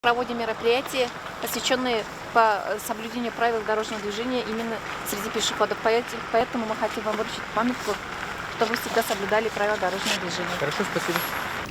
Проводим мероприятия, посвященные по соблюдению правил дорожного движения именно среди пешеходов. Поэтому мы хотим вам вручить памятку, чтобы вы всегда соблюдали правила дорожного движения. Хорошо, спасибо.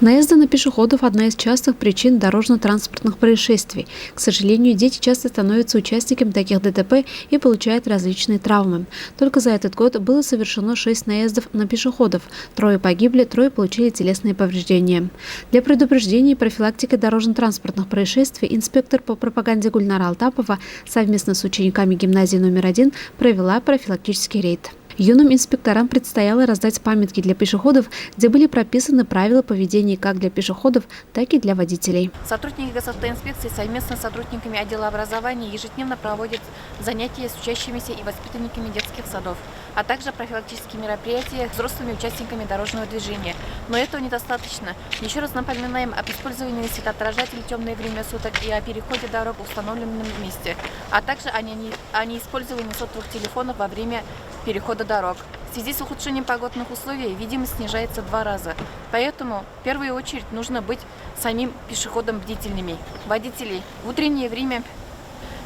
Наезды на пешеходов – одна из частых причин дорожно-транспортных происшествий. К сожалению, дети часто становятся участниками таких ДТП и получают различные травмы. Только за этот год было совершено 6 наездов на пешеходов. 3 погибли, 3 получили телесные повреждения. Для предупреждения и профилактики дорожно-транспортных происшествий инспектор по пропаганде Гульнара Алтапова совместно с учениками гимназии номер 1 провела профилактический рейд. Юным инспекторам предстояло раздать памятки для пешеходов, где были прописаны правила поведения как для пешеходов, так и для водителей. Сотрудники госавтоинспекции совместно с сотрудниками отдела образования ежедневно проводят занятия с учащимися и воспитанниками детских садов, а также профилактические мероприятия с взрослыми участниками дорожного движения. Но этого недостаточно. Еще раз напоминаем об использовании светоотражателей в темное время суток и о переходе дорог в установленном месте, а также о неиспользовании сотовых телефонов во время перехода дорог. В связи с ухудшением погодных условий видимость снижается 2 раза. Поэтому в первую очередь нужно быть самим пешеходом бдительными. Водители, в утреннее время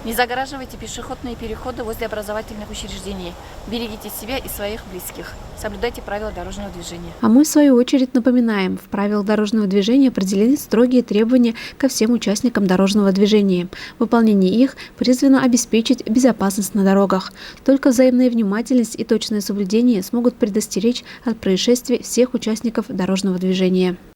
не загораживайте пешеходные переходы возле образовательных учреждений. Берегите себя и своих близких. Соблюдайте правила дорожного движения. А мы, в свою очередь, напоминаем, в правилах дорожного движения определены строгие требования ко всем участникам дорожного движения. Выполнение их призвано обеспечить безопасность на дорогах. Только взаимная внимательность и точное соблюдение смогут предостеречь от происшествий всех участников дорожного движения.